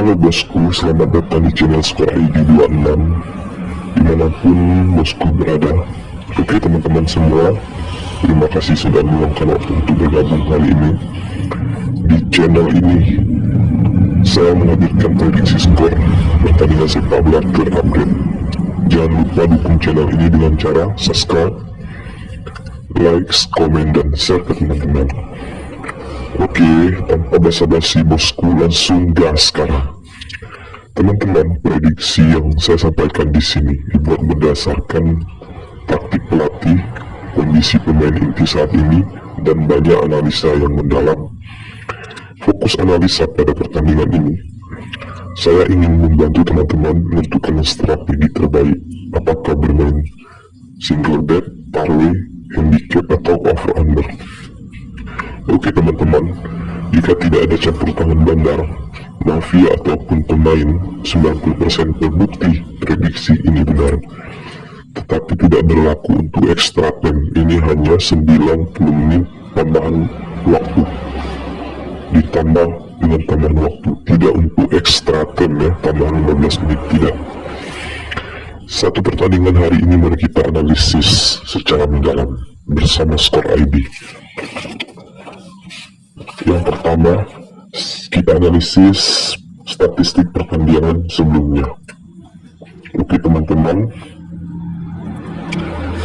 Halo bosku, selamat datang di channel Skor ID 26 dimanapun bosku berada. Oke teman-teman semua, terima kasih sudah meluangkan waktu untuk bergabung kali ini. Di channel ini saya menghadirkan prediksi skor pertandingan sepak bola terupdate. Jangan lupa dukung channel ini dengan cara subscribe, like, komen, dan share ke teman-teman. Oke, tanpa basa-basi bosku, langsung gas sekarang. Teman-teman, prediksi yang saya sampaikan di sini dibuat berdasarkan taktik pelatih, kondisi pemain inti saat ini, dan banyak analisa yang mendalam. Fokus analisa pada pertandingan ini, saya ingin membantu teman-teman menentukan strategi terbaik, apakah bermain single bet, parlay, handicap, atau over-under. Oke teman-teman, jika tidak ada campur tangan bandar, mafia ataupun pemain, 90% terbukti prediksi ini benar. Tetapi tidak berlaku untuk extra time, ini hanya 90 menit tambahan waktu. Ditambah dengan tambahan waktu, tidak untuk extra time ya, tambahan 15 menit, tidak. Satu pertandingan hari ini mari kita analisis secara mendalam bersama Skor ID. Yang pertama, kita analisis statistik pertandingan sebelumnya. Oke teman-teman,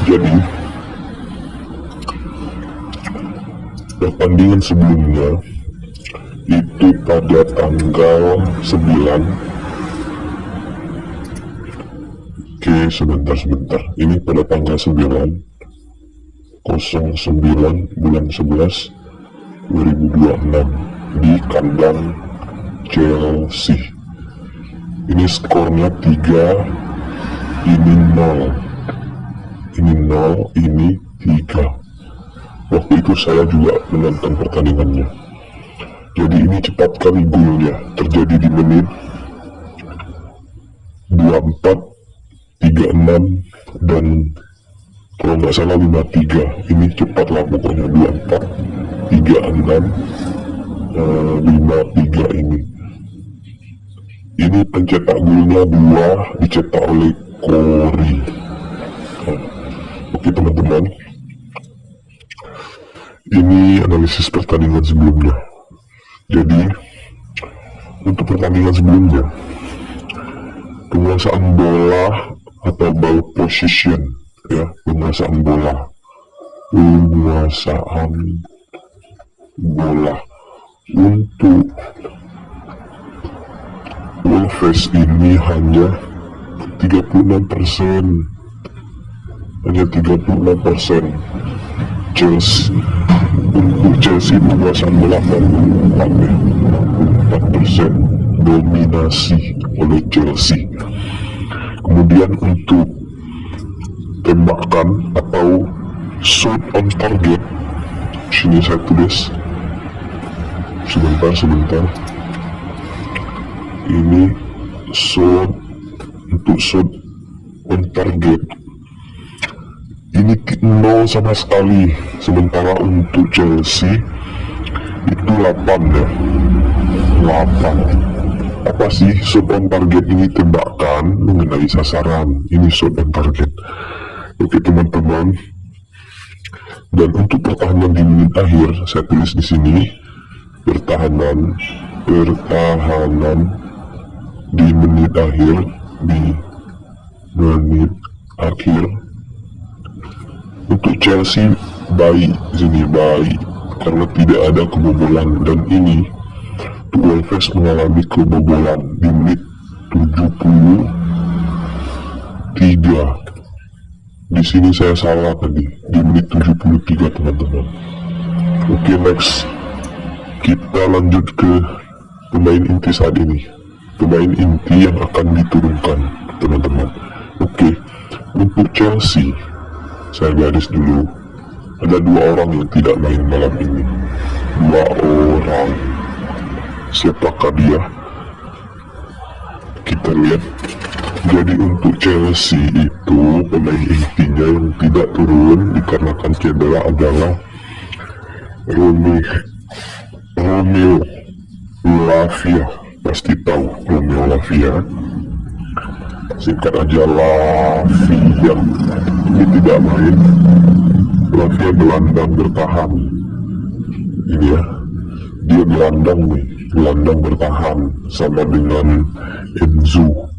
jadi pertandingan sebelumnya itu pada tanggal 9. Oke, sebentar, ini pada tanggal 9 bulan 11 2026 di kandang Chelsea. Ini skornya 3, ini 0, ini 3. Waktu itu saya juga menonton pertandingannya. Jadi ini cepat kali golnya, terjadi di menit 24, 36, dan kalau nggak salah 53. Ini cepat lah pokoknya, 24, 36, 53 ini. Ini pencetak golnya 2 dicetak oleh Kori. Oke teman-teman, ini analisis pertandingan sebelumnya. Jadi untuk pertandingan sebelumnya, penguasaan bola atau ball position ya, penguasaan bola untuk Wolves ini hanya 36%, Untuk Chelsea penguasaan bola 64%, dominasi oleh Chelsea. Kemudian untuk tembakan atau shot on target, sini saya tulis, sebentar, ini untuk shot on target ini 0 sama sekali, sementara untuk Chelsea itu 8 ya, 8. Apa sih shot on target ini? Tembakan mengenai sasaran, ini shot on target. Oke teman-teman, dan untuk pertahanan di menit akhir saya tulis di sini, pertahanan di menit akhir untuk Chelsea baik karena tidak ada kebobolan, dan ini Wolves mengalami kebobolan di menit 73. Di sini saya salah tadi, di menit 73 teman-teman. Oke, next kita lanjut ke pemain inti saat ini, pemain inti yang akan diturunkan teman-teman. Oke, untuk Chelsea saya garis dulu, ada 2 orang yang tidak main malam ini. 2 orang. Siapakah dia? Kita lihat. Jadi untuk Chelsea itu pemain intinya yang tidak turun dikarenakan cedera adalah Romeo Lavia. pasti tahu Romeo Lavia. Singkat aja Lavia. Ini tidak main. Lavia gelandang bertahan. Ini ya, dia gelandang nih, gelandang bertahan sama dengan Enzo.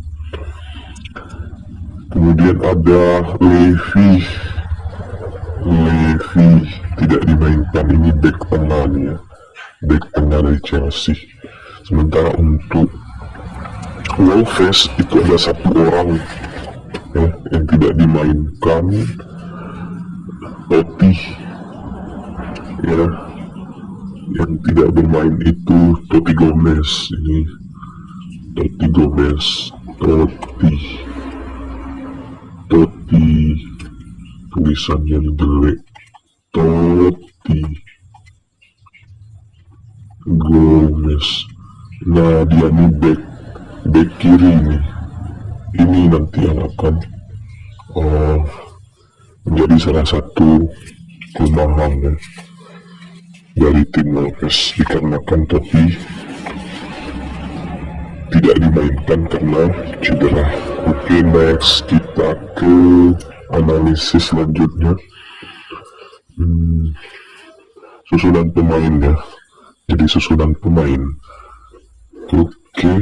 Kemudian ada Levi tidak dimainkan, ini back tengah nih ya, back tengah dari Chelsea. Sementara untuk Wolves itu ada satu orang ya, yang tidak dimainkan, Totti ya, yang tidak bermain itu Totti Gomez. Ini Totti Gomez, Totti tulisannya jelek, Totti Gomez. Nah, dia nih back kiri nih. Ini nanti yang akan menjadi salah satu kelemahan ya, dari tim Wolves, dikarenakan Totti tidak dimainkan karena cedera. Oke, next kita ke analisis selanjutnya. Susunan pemain ya. Jadi susunan pemain. Oke.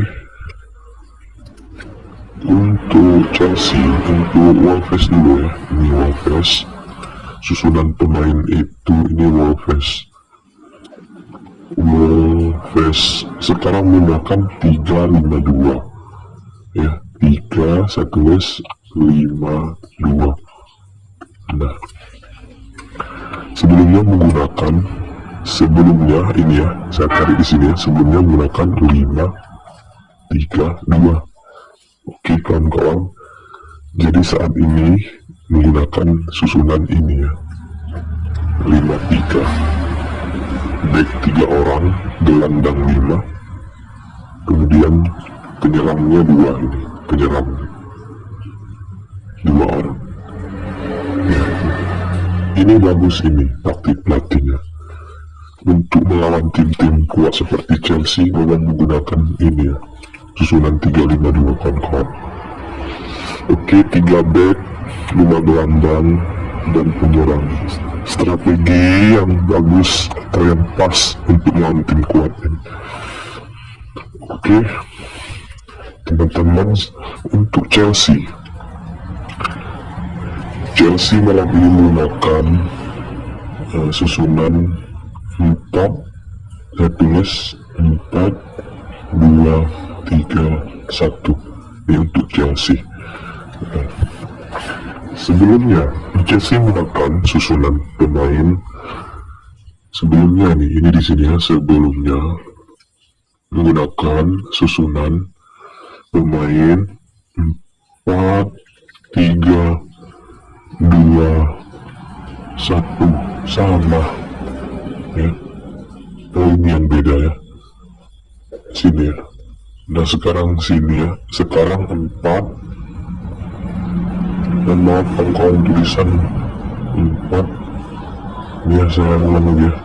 Untuk Chelsea, untuk Wolves dulu ya. Ini Wolves. Susunan pemain itu ini Wolves sekarang menggunakan 3-5-2 ya, 3-1-5-2. Nah, sebelumnya ini ya, saya tarik di sini ya, sebelumnya menggunakan 5-3-2. Oke kawan-kawan, jadi saat ini menggunakan susunan ini ya, 5-3, back 3 orang, gelandang 5, kemudian penyerangnya 2 ini, penyerang 2 orang ya. Ini bagus, ini taktik pelatihnya untuk melawan tim-tim kuat seperti Chelsea. Memang menggunakan ini ya, susunan 3-5-2 kawan-kawan. Oke, 3 back, 5 gelandang dan penyerang. Strategi yang bagus atau yang pas untuk melawan tim kuat ini. Oke, teman-teman, untuk Chelsea malam ini menggunakan susunan 4, saya tulis 4-2-3-1 ini untuk Chelsea. Sebelumnya Chelsea menggunakan susunan pemain sebelumnya ini di sini ya, sebelumnya menggunakan susunan pemain 4-3-2-1 sama ya. Oh, ini yang beda ya, sini ya. Nah sekarang sini ya, sekarang 4, dan maaf kawan tulisan 4, biar saya ulang lagi ya,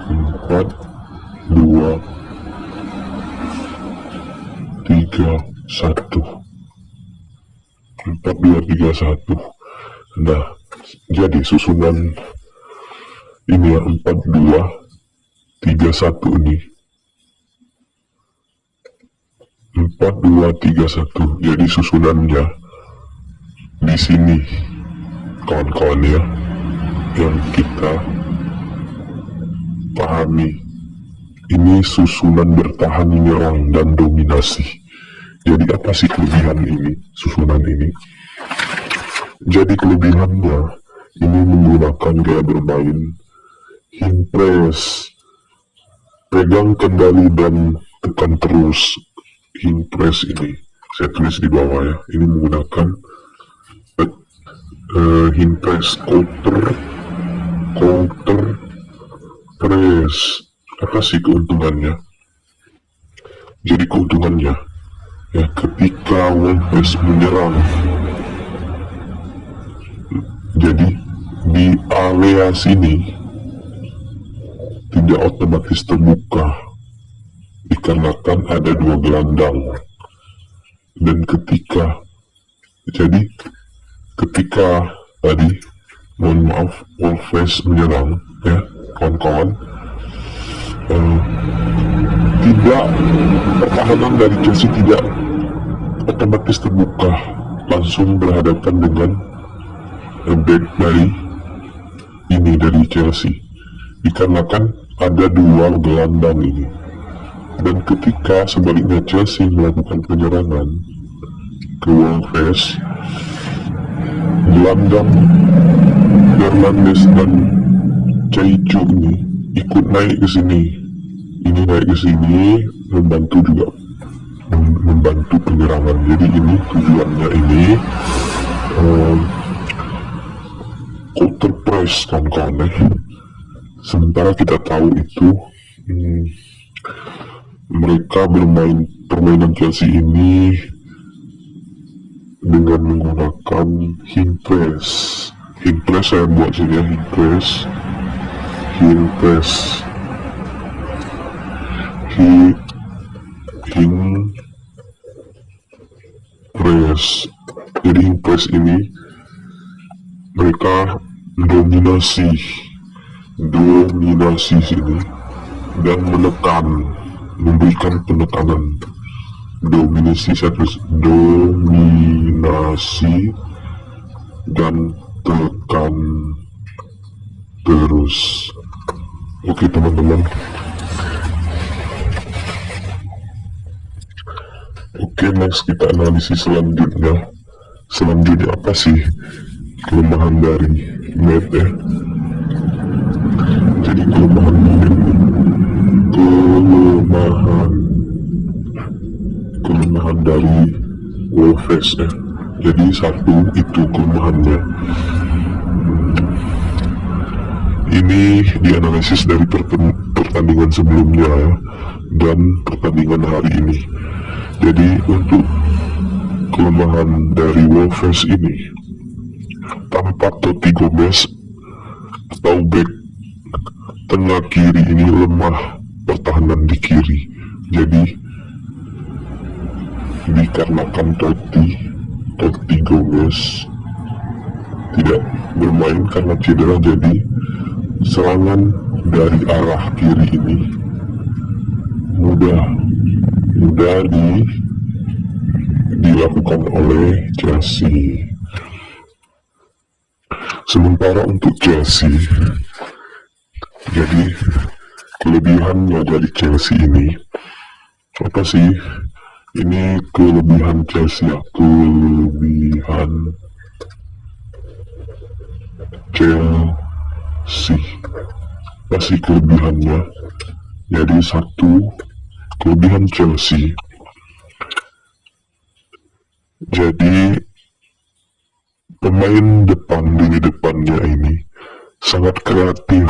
4-2-3-1, 4-2-3-1. Nah, jadi susunan ini ya, 4-2-3-1 ini, 4-2-3-1. Jadi susunannya di sini kawan-kawan ya, yang kita pahami. Ini susunan bertahan, menyerang dan dominasi. Jadi apa sih kelebihan ini, susunan ini? Jadi kelebihannya ini menggunakan gaya bermain high press, pegang kendali dan tekan terus. High press ini saya tulis di bawah ya, ini menggunakan high press, counter press. Apa sih keuntungannya? Jadi keuntungannya ya, ketika Wolves menyerang, jadi di area sini tidak otomatis terbuka dikarenakan ada dua gelandang. Dan ketika tadi, mohon maaf, Wolves menyerang ya kawan-kawan, tidak, pertahanan dari Chelsea tidak otomatis terbuka, langsung berhadapan dengan back dari Chelsea, dikarenakan ada dua gelandang ini. Dan ketika sebaliknya Chelsea melakukan penyerangan ke Wolves, gelandang Fernandes dan Caicho ini ikut naik ke sini. Ini naik ke sini membantu juga, membantu penyerangan. Jadi ini tujuannya ini counter press kawan-kawan. Sementara kita tahu itu mereka bermain permainan Chelsea ini dengan menggunakan hing press. Hing press saya buat sini ya, hing press. Jadi hing press ini mereka dominasi sini dan memberikan penekanan, dominasi dan tekan terus. Oke teman-teman, oke, next kita analisis selanjutnya apa sih kelemahan dari map ya. Jadi kelemahan dari Wolves ya. Jadi satu itu kelemahannya. Ini dianalisis dari pertandingan sebelumnya dan pertandingan hari ini. Jadi untuk kelemahan dari Wolves ini, tanpa Totti Gomez atau back tengah kiri ini lemah pertahanan di kiri. Jadi dikarenakan Totti Gomez tidak bermain karena cedera, jadi serangan dari arah kiri ini mudah dilakukan oleh Chelsea. Sementara untuk Chelsea, jadi kelebihannya dari Chelsea ini apa sih? Ini kelebihan Chelsea ya, apa sih kelebihannya? Jadi satu kelebihan Chelsea, jadi pemain lini depannya ini sangat kreatif,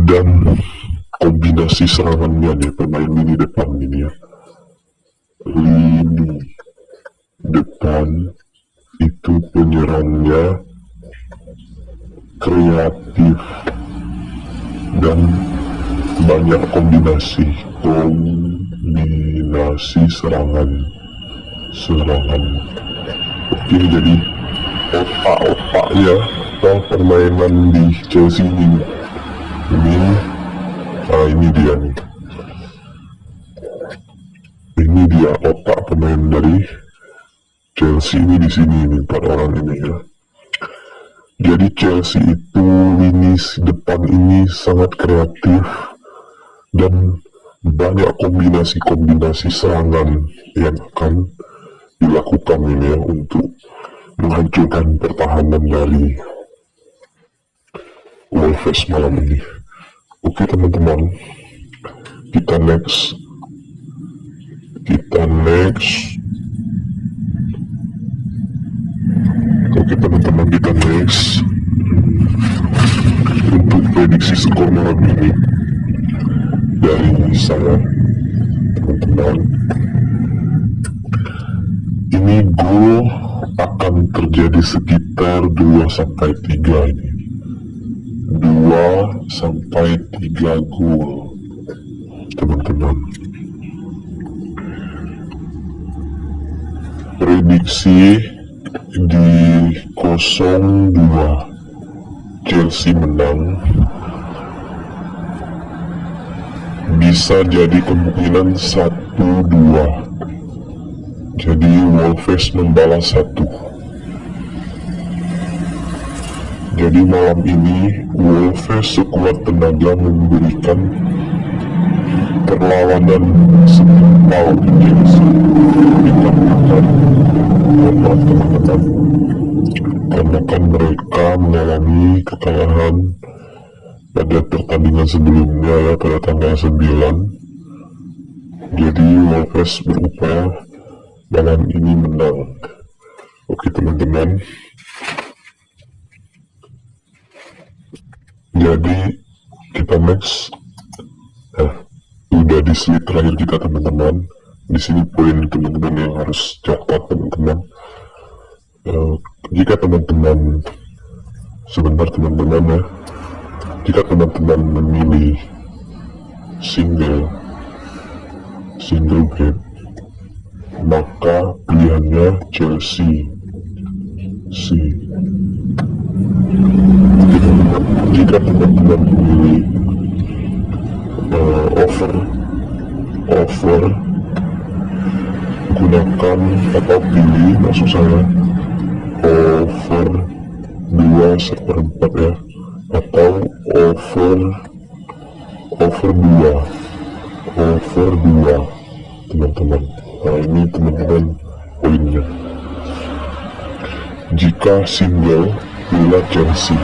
dan kombinasi serangannya nih pemain lini depan ini ya, lini depan itu penyerangnya kreatif dan banyak kombinasi serangan. Oke, jadi otak-otaknya atau permainan di Chelsea ini dia nih. Ini dia otak pemain dari Chelsea ini di sini nih, 4 orang ini ya. Jadi Chelsea itu lini depan ini sangat kreatif dan banyak kombinasi serangan yang akan dilakukan ini ya untuk menghancurkan pertahanan dari Wolves malam ini. Oke teman-teman, kita next. Oke teman-teman, kita next untuk prediksi skor malam ini dari saya teman-teman. Ini gol akan terjadi sekitar 2-3 ini. 2-3 gol teman-teman. prediksi di 02 Chelsea menang, bisa jadi kemungkinan 1-2, jadi Wolves membalas 1. Jadi malam ini Wolves sekuat tenaga memberikan perlawanan setimpal Chelsea. Dikarenakan teman-teman, karena kan mereka mengalami kekalahan pada pertandingan sebelumnya ya, pada tanggal 9. Jadi Wolves berupaya malam ini menang. Oke teman-teman, jadi kita next udah di slide terakhir kita teman-teman. Di sini poin teman-teman yang harus catat teman-teman. Jika teman-teman sebentar teman-teman ya, jika teman-teman memilih single game, maka pilihannya Chelsea. Jika teman-teman memilih over, gunakan atau pilih, maksud saya over 2/4 ya, atau over 2 teman-teman. Nah ini teman-teman poinnya. Jika single, pilih Chelsea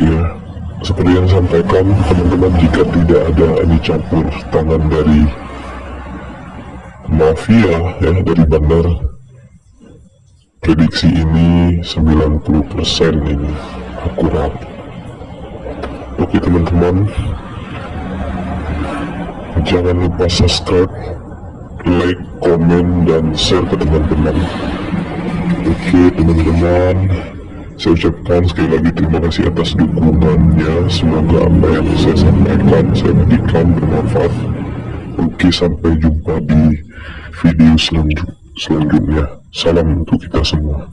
ya, seperti yang sampaikan teman-teman, jika tidak ada ini campur tangan dari mafia ya, dari bandar, prediksi ini 90% ini akurat. Oke teman-teman, jangan lupa subscribe, like, komen, dan share ke teman-teman. Oke teman-teman, saya ucapkan sekali lagi terima kasih atas dukungannya. Semoga apa yang saya sampaikan, saya berikan bermanfaat. Oke, sampai jumpa di video selanjutnya. Salam untuk kita semua.